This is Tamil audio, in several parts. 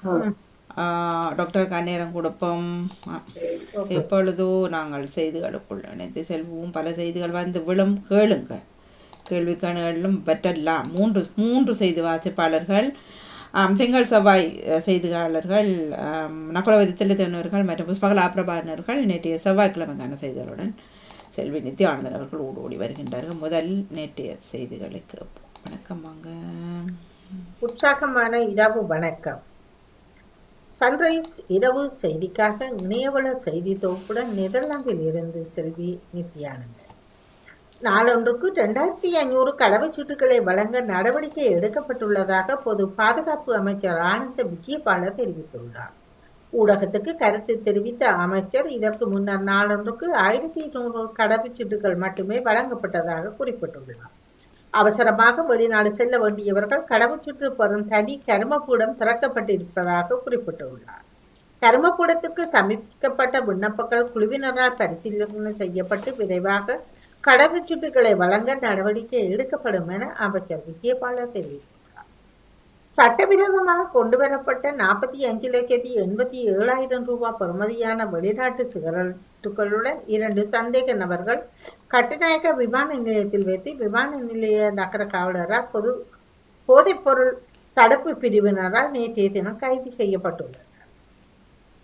ம். டாக்டருக்கு அந்நேரம் கொடுப்போம். ஓகே. எப்பொழுதோ நாங்கள் செய்திகளுக்குள் இணைத்து செல்வோம். பல செய்திகள் வந்து விழும், கேளுங்க. கேள்விக்கணுகளும் பெற்றெல்லாம் மூன்று மூன்று செய்தி வாசிப்பாளர்கள், திங்கள் செவ்வாய் செய்தியாளர்கள், நகுலவதி தெளித்தவர்கள் மற்றும் புஷ்பகலா பிரபாகரர்கள் நேற்றைய செவ்வாய்க்கிழமைக்கான செய்திகளுடன் செல்வி நித்யானந்தன் அவர்கள் ஓடி வருகின்றார்கள். முதல் நேற்றைய செய்திகளை கேட்போம். வணக்கம் வாங்க. உற்சாகமான இரவு வணக்கம். சன்ரைஸ் இரவு செய்திக்காக இணையவள செய்தி தொகுப்புடன் நெதர்லாந்தில் இருந்து செல்வி நித்யானந்தன். நாளொன்றுக்கு 2500 கடவுச்சீட்டுகளை வழங்க நடவடிக்கை எடுக்கப்பட்டுள்ளதாக பொது பாதுகாப்பு அமைச்சர் ஆனந்த விஜயபால தெரிவித்துள்ளார். ஊடகத்துக்கு கருத்து தெரிவித்த அமைச்சர், இதற்கு முன்னர் நாளொன்றுக்கு 1200 கடவுச்சீட்டுகள் மட்டுமே வழங்கப்பட்டதாக குறிப்பிட்டுள்ளார். அவசரமாக வெளிநாடு செல்ல வேண்டியவர்கள் கடவுச்சீட்டு பெறும் தனி கருமப்பீடம் திறக்கப்பட்டிருப்பதாக குறிப்பிட்டுள்ளார். கருமப்பீடத்திற்கு சமர்ப்பிக்கப்பட்ட விண்ணப்பங்கள் குழுவினரால் பரிசீலனை செய்யப்பட்டு விரைவாக கடவுச்சீட்டுகளை வழங்க நடவடிக்கை எடுக்கப்படும் என அமைச்சர் விஜயபால தெரிவித்தார். சட்டவிரோதமாக கொண்டுவரப்பட்ட 45,87,000 ரூபாய் பெறுமதியான வெளிநாட்டு சிகரெட்டுகளுடன் 2 சந்தேக நபர்கள் கட்டுநாயக்க விமான நிலையத்தில் வைத்து விமான நிலைய நகர காவலரால் போதைப்பொருள் தடுப்பு பிரிவினரால் நேற்றைய தினம் கைது செய்யப்பட்டுள்ளனர்.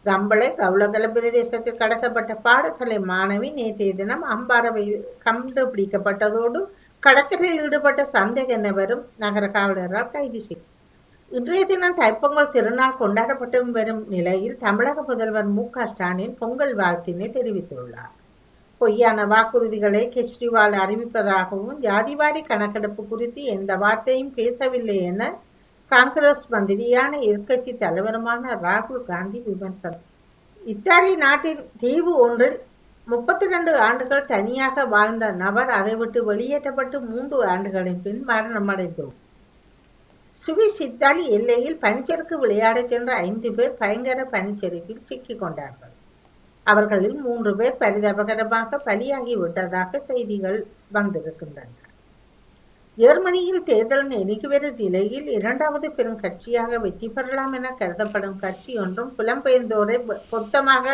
கம்பளை கவுளகல பிரதேசத்தில் கடத்தப்பட்ட பாடசாலை மாணவி நேற்றைய தினம் அம்பாரவையில் கண்டுபிடிக்கப்பட்டதோடு கடத்தலில் ஈடுபட்ட சந்தேக நபரும் நகர காவலரால் கைது செய்தார். இன்றைய தினம் தைப்பொங்கல் திருநாள் கொண்டாடப்பட்டு வரும் நிலையில் தமிழக முதல்வர் மு.க.ஸ்டாலின் பொங்கல் வாழ்த்தினை தெரிவித்துள்ளார். பொய்யான வாக்குறுதிகளை கெஜ்ரிவால் அறிவிப்பதாகவும் ஜாதிவாரி கணக்கெடுப்பு குறித்து எந்த வார்த்தையும் பேசவில்லை என காங்கிரஸ் மந்திரியான எதிர்க்கட்சி தலைவருமான ராகுல் காந்தி விமர்சனம். இத்தாலி நாட்டின் தீவு ஒன்றில் 32 ஆண்டுகள் தனியாக வாழ்ந்த நபர் அதை விட்டு வெளியேற்றப்பட்டு 3 ஆண்டுகளின் பின் மரணமடைந்துள்ளார். சுவிஸ் இத்தாலி எல்லையில் பனிச்சறுக்கு விளையாடச் சென்ற 5 பேர் பயங்கர பனிச்சறுக்கில் சிக்கிக் கொண்டார்கள். அவர்களில் 3 பேர் பரிதாபகரமாக பலியாகிவிட்டதாக செய்திகள் வந்திருக்கின்றன. ஜெர்மனியில் தேர்தல் நெருங்கி வரும் நிலையில் 2வது பெரும் கட்சியாக வெற்றி பெறலாம் என கருதப்படும் கட்சி ஒன்றும் புலம்பெயர்ந்தோரை மொத்தமாக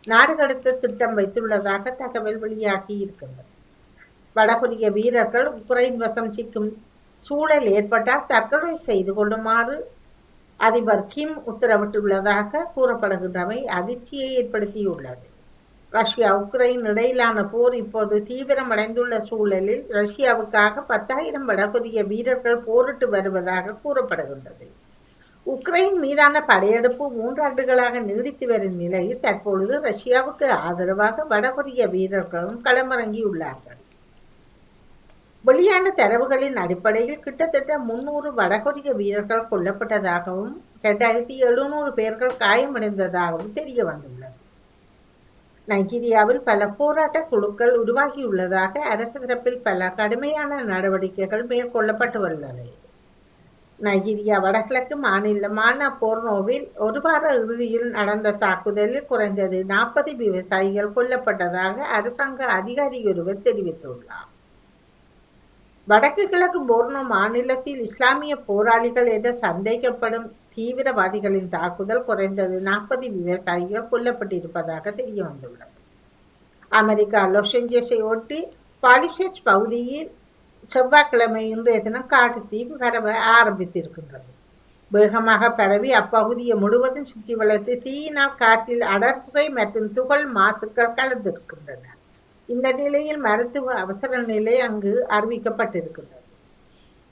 நாடு கடத்த திட்டம் வைத்துள்ளதாக தகவல் வெளியாகி இருக்கின்றது. வடகொரிய வீரர்கள் உக்ரைன் வசம் சிக்கும் சூழல் ஏற்பட்டால் தற்கொலை செய்து கொள்ளுமாறு அதிபர் கிம் உத்தரவிட்டுள்ளதாக கூறப்படுகின்றமை அதிர்ச்சியை ஏற்படுத்தியுள்ளது. ரஷ்யா உக்ரைன் இடையிலான போர் இப்போது தீவிரமடைந்துள்ள சூழலில் ரஷ்யாவுக்காக 10,000 வடகொரிய வீரர்கள் போரிட்டு வருவதாக கூறப்படுகின்றது. உக்ரைன் மீதான படையெடுப்பு 3 ஆண்டுகளாக நீடித்து வரும் நிலையில் தற்பொழுது ரஷ்யாவுக்கு ஆதரவாக வடகொரிய வீரர்களும் களமிறங்கியுள்ளார்கள். வெளியான தரவுகளின் அடிப்படையில் கிட்டத்தட்ட 300 வடகொரிய வீரர்கள் கொல்லப்பட்டதாகவும் 2700 பேர்கள் காயமடைந்ததாகவும் தெரிய வந்துள்ளது. நைஜீரியாவில் பல போராட்ட குழுக்கள் உருவாகியுள்ளதாக அரசு தரப்பில் பல கடுமையான நடவடிக்கைகள் மேற்கொள்ளப்பட்டு உள்ளது. நைஜீரியா வடகிழக்கு மாநிலமான போர்னோவில் ஒரு வார இறுதியில் நடந்த தாக்குதலில் குறைந்தது 40 விவசாயிகள் கொல்லப்பட்டதாக அரசாங்க அதிகாரி ஒருவர் தெரிவித்துள்ளார். வடக்கு கிழக்கு போர்னோ மாநிலத்தில் இஸ்லாமிய போராளிகள் என்ற சந்தேகப்படும் தீவிரவாதிகளின் தாக்குதல் குறைந்தது 40 விவசாயிகள் கொல்லப்பட்டிருப்பதாக தெரிய வந்துள்ளது. அமெரிக்கா லாஸ் ஏஞ்சல்ஸை ஒட்டி பாலிசெட்ஸ் பகுதியில் செவ்வாய்க்கிழமை இன்றைய தினம் காட்டுத்தீ பரவ ஆரம்பித்திருக்கின்றது. வேகமாக பரவி அப்பகுதியை முழுவதும் சுற்றி வளைத்து தீயினால் காற்றில் அடர்புகை மற்றும் துகள் மாசுக்கள் கலந்திருக்கின்றன. இந்த நிலையில் மருத்துவ அவசர நிலை அங்கு அறிவிக்கப்பட்டிருக்கின்றது.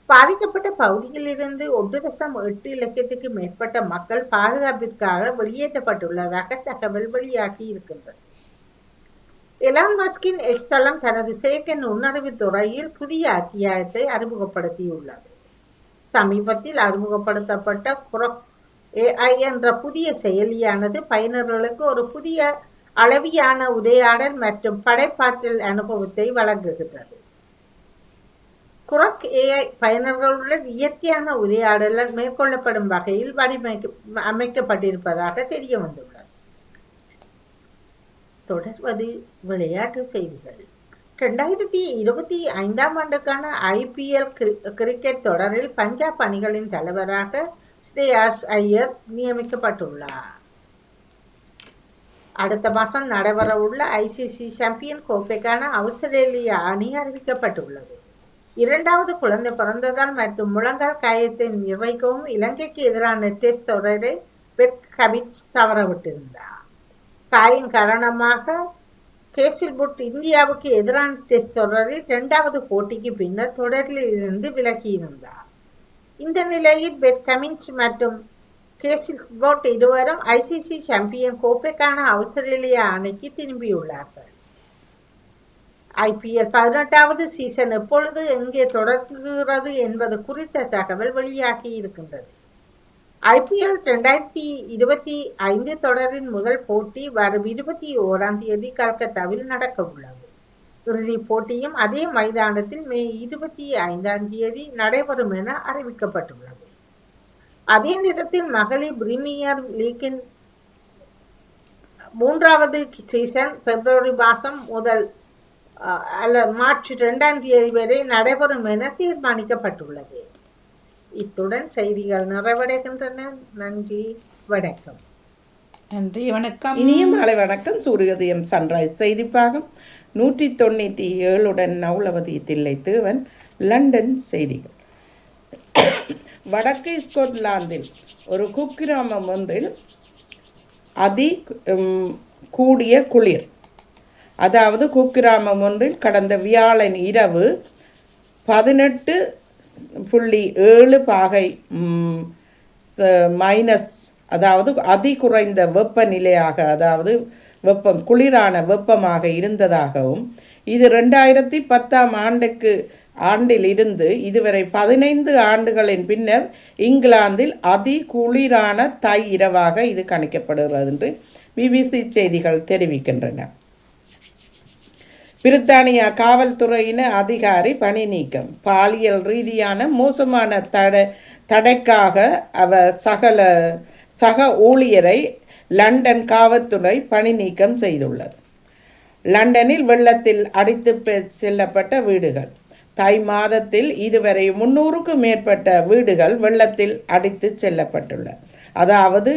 பாதிக்கப்பட்ட பகுதியில் இருந்து 1.8 லட்சத்துக்கு மேற்பட்ட மக்கள் பாதுகாப்பிற்காக வெளியேற்றப்பட்டுள்ளதாக தகவல் வெளியாகி இருக்கின்றது. எலான் மஸ்கின் எக்ஸ் தளம் தனது செயற்கை நுண்ணறிவு துறையில் புதிய அத்தியாயத்தை அறிமுகப்படுத்தியுள்ளது. சமீபத்தில் அறிமுகப்படுத்தப்பட்ட குரோக் AI என்ற புதிய செயலியானது பயனர்களுக்கு ஒரு புதிய அளவியான உரையாடல் மற்றும் படைப்பாற்றல் அனுபவத்தை வழங்குகின்றது. குரோக் AI பயனர்களுடன் இயற்கையான உரையாடல் மேற்கொள்ளப்படும் வகையில் அமைக்கப்பட்டிருப்பதாக தெரிய வந்துள்ளது. தொடர்வது விளையாட்டு செய்திகள். 2025 ஆண்டுக்கான IPL கிரிக்கெட் தொடரில் பஞ்சாப் அணிகளின் தலைவராக ஸ்ரேயாஸ் ஐயர் நியமிக்கப்பட்டுள்ளார். அடுத்த மாதம் நடைபெறவுள்ள ஐசிசி சாம்பியன் கோப்பைக்கான ஆஸ்திரேலிய அணி அறிவிக்கப்பட்டுள்ளது. இரண்டாவது குழந்தை பிறந்ததால் மற்றும் முழங்கால் காயத்தை நிர்வகிக்கவும் இலங்கைக்கு எதிரான டெஸ்ட் தொடரை பெட் கமின்ஸ் தவறவிட்டிருந்தார். காயம் காரணமாக கேசில்வுட் இந்தியாவுக்கு எதிரான டெஸ்ட் தொடரில் இரண்டாவது போட்டிக்கு பின்னர் தொடரில் இருந்து விலகியிருந்தார். இந்த நிலையில் பெட் கமின்ஸ் மற்றும் கேசில்வுட் இருவரும் ஐசிசி சாம்பியன் கோப்பைக்கான ஆஸ்திரேலிய அணிக்கு திரும்பியுள்ளார்கள். IPL 18வது சீசன் எப்பொழுது எங்கே தொடங்குகிறது என்பது குறித்த தகவல் வெளியாகி இருக்கின்றது. IPL 2025 தொடரின் முதல் போட்டி வரும் 21ஆம் தேதி கல்கத்தாவில் நடக்க உள்ளது. இறுதிப் போட்டியும் அதே மைதானத்தில் மே 25ஆம் தேதி நடைபெறும் என அறிவிக்கப்பட்டுள்ளது. அதே நேரத்தில் மகளிர் பிரீமியர் லீக்கின் 3வது சீசன் பிப்ரவரி மாதம் முதல் மார்ச் 2ஆம் தேதி வரை நடைபெறும் என தீர்மானிக்கப்பட்டுள்ளது. இத்துடன் செய்திகள் நிறைவடைகின்றன. நன்றி, வணக்கம். நன்றி, வணக்கம். இனிய மாலை வணக்கம். சூரியோதயம் சன்ரைஸ் செய்திப்பாகம் 197 நவுலவதி தில்லை தேவன். லண்டன் செய்திகள். வடக்கு ஸ்கொட்லாந்தில் ஒரு குக்கிராமம் ஒன்றில் கூடிய குளிர், அதாவது குக்கிராமம் ஒன்றில் கடந்த வியாழன் இரவு 18.7 பாகை மைனஸ், அதாவது குறைந்த வெப்பநிலையாக, அதாவது குளிரான வெப்பமாக இருந்ததாகவும், இது 2010 ஆண்டில் இருந்து இதுவரை 15 ஆண்டுகளின் பின்னர் இங்கிலாந்தில் குளிரான தை இரவாக இது கணிக்கப்படுகிறது என்று பிபிசி செய்திகள் தெரிவிக்கின்றன. பிரித்தானியா காவல்துறையின அதிகாரி பணி நீக்கம். பாலியல் ரீதியான மோசமான தடைக்காக அவர் சக ஊழியரை லண்டன் காவல்துறை பணி நீக்கம் செய்துள்ளது. லண்டனில் வெள்ளத்தில் அடித்து செல்லப்பட்ட வீடுகள். தை மாதத்தில் இதுவரை 300க்கும் மேற்பட்ட வீடுகள் வெள்ளத்தில் அடித்து செல்லப்பட்டுள்ளன. அதாவது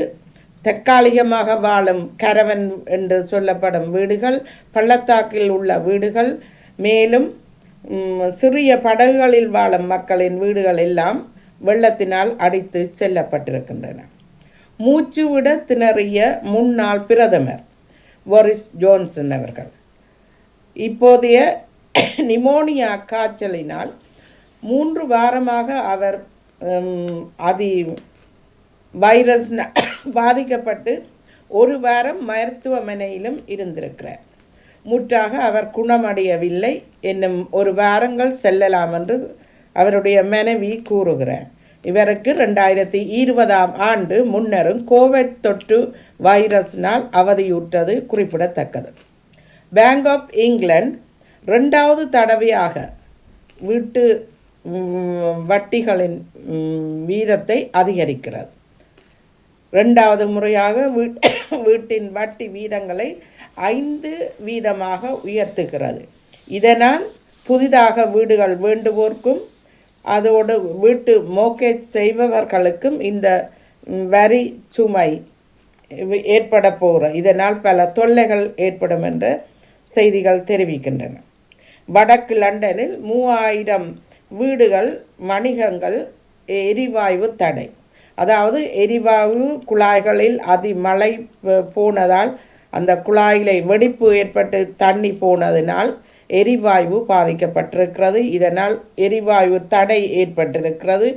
தற்காலிகமாக வாழும் கரவன் என்று சொல்லப்படும் வீடுகள், பள்ளத்தாக்கில் உள்ள வீடுகள், மேலும் சிறிய படகுகளில் வாழும் மக்களின் வீடுகள் எல்லாம் வெள்ளத்தினால் அடித்து செல்லப்பட்டிருக்கின்றன. மூச்சுவிட திணறிய முன்னாள் பிரதமர் போரிஸ் ஜோன்சன் அவர்கள் இப்போதைய நிமோனியா காய்ச்சலினால் 3 வாரமாக அவர் வைரஸ் பாதிக்கப்பட்டு 1 வாரம் மருத்துவமனையிலும் இருந்திருக்கிறார். முற்றாக அவர் குணமடையவில்லை, என்னும் 1 வாரங்கள் செல்லலாம் என்று அவருடைய மனைவி கூறுகிறார். இவருக்கு 2020ஆம் ஆண்டு முன்னரும் கோவிட் தொற்று வைரஸினால் அவதியுற்றது குறிப்பிடத்தக்கது. பேங்க் ஆஃப் இங்கிலாந்து 2வது தடவையாக வீட்டு வட்டிகளின் வீதத்தை அதிகரிக்கிறது. 2வது முறையாக வீட்டின் வட்டி வீதங்களை 5% உயர்த்துகிறது. இதனால் புதிதாக வீடுகள் வேண்டுவோர்க்கும் அதோடு வீட்டு மோர்கேஜ் செய்பவர்களுக்கும் இந்த வரி சுமை ஏற்பட போகிறது. இதனால் பல தொல்லைகள் ஏற்படும் என்ற செய்திகள் தெரிவிக்கின்றன. வடக்கு லண்டனில் 3000 வீடுகள், வணிகங்கள் எரிவாயு தடை. அதாவது எரிவாயு குழாய்களில் மழை போனதால் அந்த குழாயிலை வெடிப்பு ஏற்பட்டு தண்ணி போனதினால் எரிவாயு பாதிக்கப்பட்டிருக்கிறது. இதனால் எரிவாயு தடை ஏற்பட்டிருக்கிறது.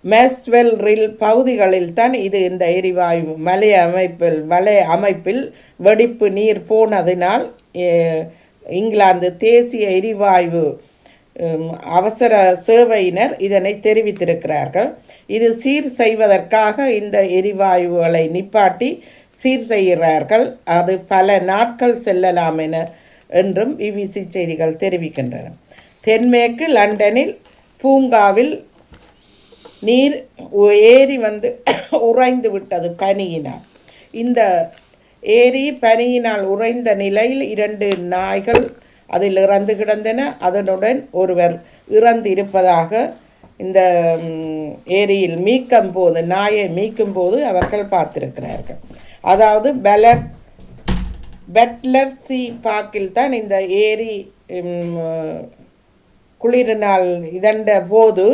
மேஸ்வெல் ரில் பகுதிகளில் தான் இந்த எரிவாயு வலை அமைப்பில் வெடிப்பு நீர் போனதினால் இங்கிலாந்து தேசிய எரிவாயு அவசர சேவையினர் இதனை தெரிவித்திருக்கிறார்கள். இது சீர் செய்வதற்காக இந்த எரிவாயுகளை நிப்பாட்டி சீர் செய்கிறார்கள். அது பல நாட்கள் செல்லலாம் என்றும் பிபிசி செய்திகள் தெரிவிக்கின்றன. தென்மேற்கு லண்டனில் பூங்காவில் நீர் ஏரி உறைந்து விட்டது பனியினால். இந்த ஏரி பனியினால் உறைந்த நிலையில் 2 நாய்கள் அதில் இறந்து கிடந்தன. அதனுடன் ஒருவர் இறந்து இருப்பதாக இந்த ஏரியில் மீட்கும் போது, நாயை மீட்கும் போது அவர்கள் பார்த்திருக்கிறார்கள். அதாவது பெட்லர்சி பார்க்கில் தான் இந்த ஏரி குளிரினால் இதண்ட போது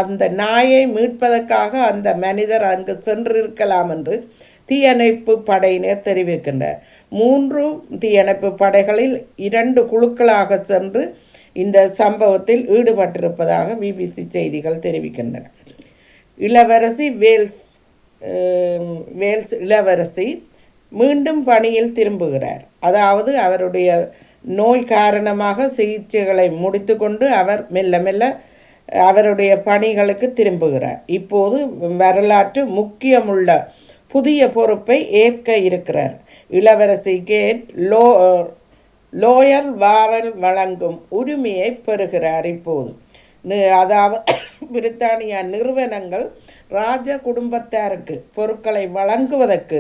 அந்த நாயை மீட்பதற்காக அந்த மனிதர் அங்கு சென்றிருக்கலாம் என்று தீயணைப்பு படையினர் தெரிவிக்கின்றனர். 3 தீயணைப்பு படைகளில் 2 குழுக்களாக சென்று இந்த சம்பவத்தில் ஈடுபட்டிருப்பதாக பிபிசி செய்திகள் தெரிவிக்கின்றன. இளவரசி வேல்ஸ் இளவரசி மீண்டும் பணியில் திரும்புகிறார். அதாவது அவருடைய நோய் காரணமாக சிகிச்சைகளை முடித்து கொண்டு அவர் மெல்ல மெல்ல அவருடைய பணிகளுக்கு திரும்புகிறார். இப்போது வரலாற்று முக்கியமுள்ள புதிய பொறுப்பை ஏற்க இருக்கிறார். இளவரசி கேட் லோயர் வாரல் வழங்கும் உரிமையை பெறுகிறார். இப்போது அதாவது பிரித்தானியா நிறுவனங்கள் ராஜ குடும்பத்தாருக்கு பொருட்களை வழங்குவதற்கு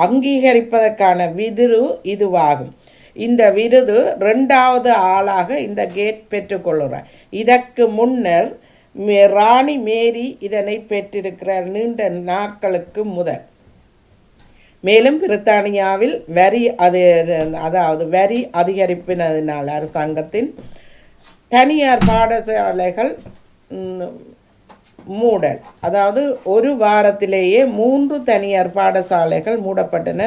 அங்கீகரிப்பதற்கான விருது இதுவாகும். இந்த விருது 2வது ஆளாக இந்த கேட் பெற்றுக்கொள்கிறார். இதற்கு முன்னர் ராணி மேரி இதனை பெற்றிருக்கிறார் நீண்ட நாட்களுக்கு முதல். மேலும் பிரித்தானியாவில் வரி அதிகரிப்பினால் அரசாங்கத்தின் தனியார் பாடசாலைகள் மூடல், அதாவது ஒரு வாரத்திலேயே 3 தனியார் பாடசாலைகள் மூடப்பட்டன.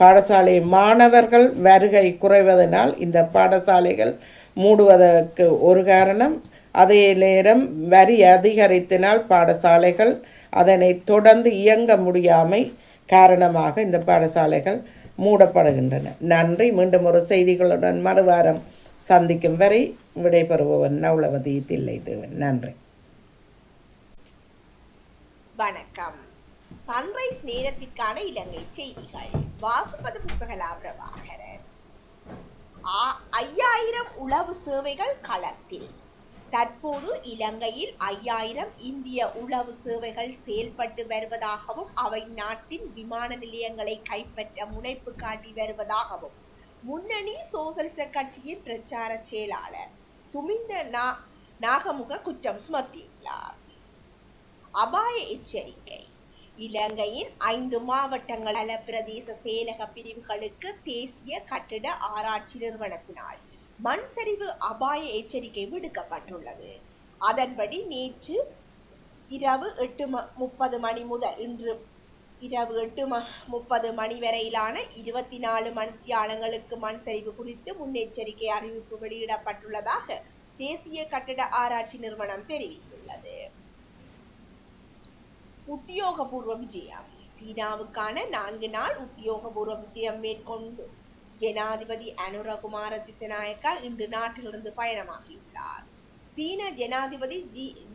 பாடசாலை மாணவர்கள் வருகை குறைவதனால் இந்த பாடசாலைகள் மூடுவதற்கு ஒரு காரணம். அதே நேரம் வரி அதிகரித்தினால் பாடசாலைகள் அதனை தொடர்ந்து இயங்க முடியாமை காரணமாக இந்த பாடசாலைகள் மூடப்படுகின்றன. நன்றி. மீண்டும் ஒரு செய்திகளுடன் மறுவாரம் சந்திக்கும் வரை விடைபெறுபவன் நவுலவதி தில்லைதேவன். நன்றி. வணக்கம். சன்ரைஸ் நேரத்திற்கான இலங்கை செய்திகள் வாசிப்பது புத்தகலா பிரபாகரன். 5000 உளவு சேவைகள் களத்தில். தற்போது இலங்கையில் 5000 இந்திய உளவு சேவைகள் செயல்பட்டு வருவதாகவும் அவை நாட்டின் விமான நிலையங்களை கைப்பற்ற முனைப்பு காட்டி வருவதாகவும் முன்னணி சோசலிச கட்சியின் பிரச்சார செயலாளர் துமிந்த நாகமுக குற்றம் சுமத்தியுள்ளார். அபாய எச்சரிக்கை. இலங்கையின் 5 மாவட்டங்கள் பிரதேச செயலக பிரிவுகளுக்கு தேசிய கட்டிட ஆராய்ச்சி நிறுவனத்தினால் மண் சரிவு அபாய எச்சரிக்கை விடுக்கப்பட்டுள்ளது. அதன்படி நேற்று இரவு 8:30 மணி முதல் இன்று இரவு 8:30 மணி வரையிலான 24 மணித்தியாலங்களுக்கு மண் சரிவு குறித்து முன்னெச்சரிக்கை அறிவிப்பு வெளியிடப்பட்டுள்ளதாக தேசிய கட்டிட ஆராய்ச்சி நிறுவனம் தெரிவித்துள்ளது. உத்தியோகபூர்வ விஜயம். சீனாவுக்கான 4 நாள் உத்தியோகபூர்வ விஜயம் மேற்கொண்டு ஜனாதிபதி அனுரகுமார திசநாயக்கா இன்று நாட்டிலிருந்து பயணமாகியுள்ளார். சீன ஜனாதிபதி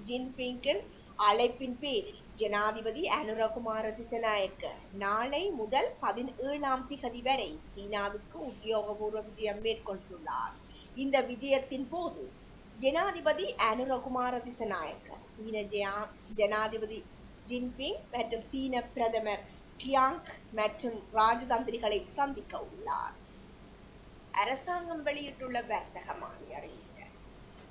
ஜின்பிங்கின் அழைப்பின் பேரில் ஜனாதிபதி அனுரகுமார திசநாயக்க நாளை முதல் 17ஆம் திகதி வரை சீனாவுக்கு உத்தியோகபூர்வ விஜயம் மேற்கொண்டுள்ளார். இந்த விஜயத்தின் போது ஜனாதிபதி அனுரகுமார திசநாயக்க சீன ஜனாதிபதி ஜின்பிங் மற்றும் சீன பிரதமர் கியாங் மற்றும் ராஜதந்திரிகளை சந்திக்க உள்ளார். அரசாங்கம் வெளியிட்டுள்ள வர்த்தகமானி அறிவிப்பு.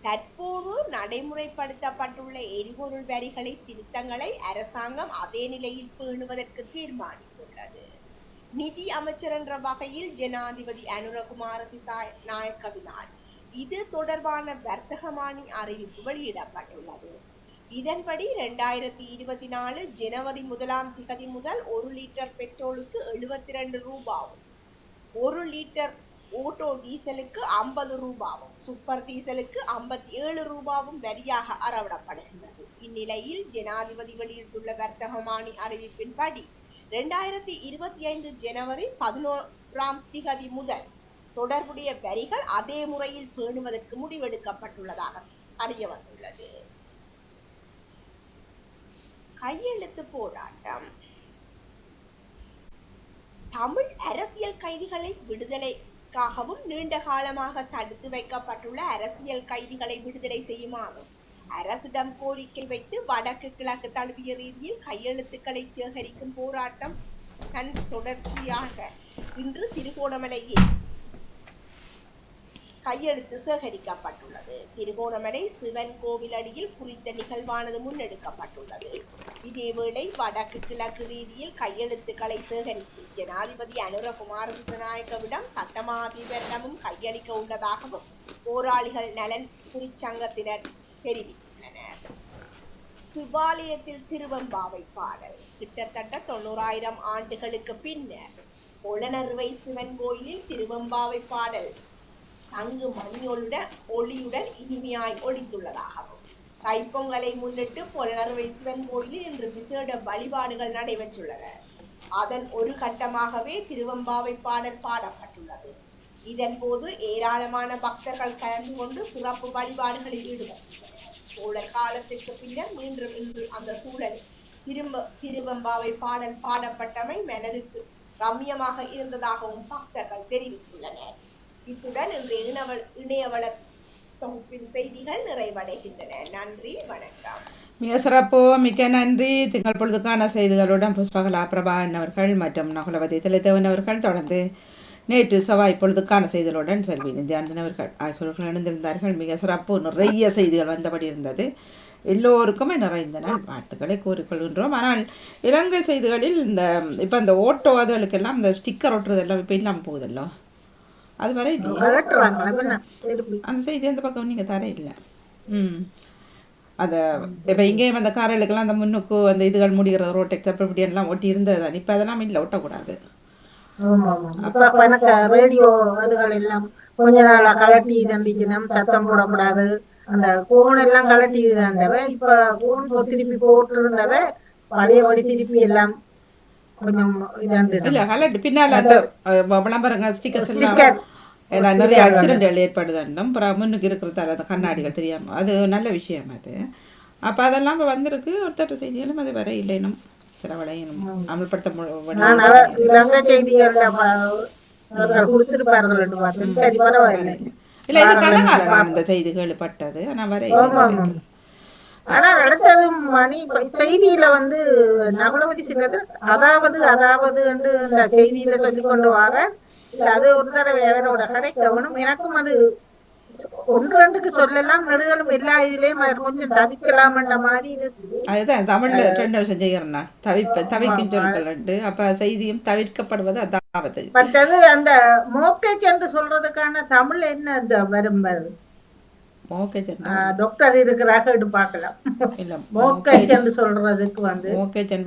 தற்போது நடைமுறைப்படுத்தப்பட்டுள்ள எரிபொருள் வரிகளை திருத்தங்களை அரசாங்கம் அதே நிலையில் பேணுவதற்கு தீர்மானித்துள்ளது. நிதி அமைச்சர் என்ற வகையில் ஜனாதிபதி அனுரகுமார திசாநாயக்கவினால் இது தொடர்பான வர்த்தகமானி அறிவிப்பு வெளியிடப்பட்டுள்ளது. இதன்படி 2024 ஜனவரி 1ஆம் திகதி முதல் 1 லிட்டர் பெட்ரோலுக்கு 72 ரூபாவும் 1 லிட்டர் ஓட்டோ டீசலுக்கு 50 ரூபாவும் சூப்பர் டீசலுக்கு 57 ரூபாவும் வரியாக அறவிடப்படுகின்றது. இந்நிலையில் ஜனாதிபதி வெளியிட்டுள்ள வர்த்தகமானி அறிவிப்பின்படி 2025 ஜனவரி 11ஆம் திகதி முதல் தொடர்புடைய வரிகள் அதே முறையில் பேணுவதற்கு முடிவெடுக்கப்பட்டுள்ளதாக அறிய வந்துள்ளது. கையெழுத்து போராட்டம். தமிழ் அரசியல் கைதிகளை விடுதலைக்காகவும் நீண்ட காலமாக தடுத்து வைக்கப்பட்டுள்ள அரசியல் கைதிகளை விடுதலை செய்யுமாறும் அரசிடம் கோரிக்கை வைத்து வடக்கு கிழக்கு தழுவிய ரீதியில் கையெழுத்துக்களை சேகரிக்கும் போராட்டம் தன் தொடர்ச்சியாக இன்று திருகோணமலையில் கையெழுத்து சேகரிக்கப்பட்டுள்ளது. திருகோணமலை சிவன் கோவில் அடியில் குறித்த நிகழ்வானது முன்னெடுக்கப்பட்டுள்ளது. இதேவேளை வடக்கு கிழக்கு ரீதியில் கையெழுத்துக்களை சேகரித்து ஜனாதிபதி அனுரகுமார திசாநாயக்கவிடம் சட்டமா அதிபரிடமும் கையளிக்க உள்ளதாகவும் போராளிகள் நலன் குறிச்சங்கத்தினர் தெரிவித்துள்ளனர். சிவாலயத்தில் திருவெம்பாவை பாடல். கிட்டத்தட்ட 90,000 ஆண்டுகளுக்கு பின்னர் பொலனறுவை சிவன் கோயிலில் திருவெம்பாவை பாடல் தங்கு ஒளியுடன் இனிமையாய் ஒலித்துள்ளதாகவும் தைப்பொங்கலை முன்னிட்டு பொலனறுவை சிவன் கோயிலில் இன்று விசேட வழிபாடுகள் நடைபெற்றுள்ளன. அதன் ஒரு கட்டமாகவே திருவெம்பாவை பாடல் பாடப்பட்டுள்ளது. இதன் போது ஏராளமான பக்தர்கள் கலந்து கொண்டு சிறப்பு வழிபாடுகளில் ஈடுபட்டுள்ளனர். சோழர் காலத்திற்கு பின்னர் மீண்டும் இன்று அந்த சூழலில் திருவெம்பாவை பாடல் பாடப்பட்டமை மனதுக்கு ரம்யமாக இருந்ததாகவும் பக்தர்கள் தெரிவித்துள்ளனர். இத்துடன் இன்றைய இணையவள தொகுப்பின் செய்திகள் நிறைவடைகின்றன. நன்றி, வணக்கம். மிக சிறப்பு, மிக்க நன்றி. திங்கள் பொழுதுக்கான செய்திகளுடன் புஷ்பகலா பிரபாகரன் அவர்கள் மற்றும் நகுலவதி திலைத்தேவன் அவர்கள், தொடர்ந்து நேற்று செவ்வாய் பொழுதுக்கான செய்திகளுடன் செல்வி நித்யானந்தன் அவர்கள் ஆகியோர்கள் இணைந்திருந்தார்கள். மிக சிறப்பு, நிறைய செய்திகள் வந்தபடி இருந்தது. எல்லோருக்குமே நிறைந்த வாழ்த்துக்களை கூறிக்கொள்கின்றோம். ஆனால் இலங்கை செய்திகளில் இப்போ இந்த ஓட்டோ அதுகளுக்கெல்லாம் இந்த ஸ்டிக்கர் ஒட்டுறதெல்லாம் இப்போ இல்லாமல் போகுதല്ലോ, அது வரை அந்த செய்தி அந்த பக்கம் நீங்கள் தர இல்லை. அதை இப்போ இங்கேயும் அந்த காரைகளுக்கெல்லாம் அந்த முன்னுக்கு அந்த இதுகள் முடிகிற ரோட்டெக்ஸ் அப்படி எல்லாம் ஒட்டி இருந்தது தான். இப்போ அதெல்லாம் இல்லை, ஒட்டக்கூடாது. ரேடியோ அதுகள் எல்லாம் கொஞ்ச நாளா கலட்டி தண்டிக்கணும், சத்தம் போடக்கூடாது, அந்த கோன் எல்லாம் கலட்டி தாண்டவ. இப்ப கோன் திருப்பி போட்டு இருந்தவ பழையபடி திருப்பி எல்லாம் கொஞ்சம் இல்லை கலட்டி பின்னால் அந்த விளம்பரங்கள் ஸ்டிக்கர்ஸ் எல்லாம் நிறைய ஆக்சிடென்ட்கள் ஏற்படுதுன்னும் அப்புறம் முன்னுக்கு இருக்கிறதால அந்த கண்ணாடிகள் தெரியாமல், அது நல்ல விஷயம் அது. அப்போ அதெல்லாம் இப்போ வந்திருக்கு. ஒருத்தட்ட செய்திகளும் அது வர இல்லைனும் சில வளையனும் அமல்படுத்த இல்லை. இது கனகாலம் இந்த செய்தி கேள்விப்பட்டது, ஆனால் வர ஆனா அடுத்தது மணி செய்தியில வந்து நகுலவதி சிலது அதாவது என்று இந்த செய்தியில சொல்லிக் கொண்டு வர அது ஒரு தடவை அவரோட கதை கவனம். எனக்கும் அது ஒன்று ரெண்டுக்கு சொல்லலாம், நெடுகளும் எல்லா இதுலயும் கொஞ்சம் தவிக்கலாம்ன்ற மாதிரி இருக்குது. அதுதான் தமிழ்ல 2 வருஷம் செய்கிறேன்னா தவிக்கும் சொற்கள். அப்ப செய்தியும் தவிர்க்கப்படுவது அதாவது. மற்றது அந்த மோக்கேஜ் என்று சொல்றதுக்கான தமிழ் என்ன அந்த வரும் டாக்டர் இருக்கிறார்கள் பார்க்கலாம். மோக்கேஜ் என்று சொல்றதுக்கு வந்து மோக்கேஜ் என்பது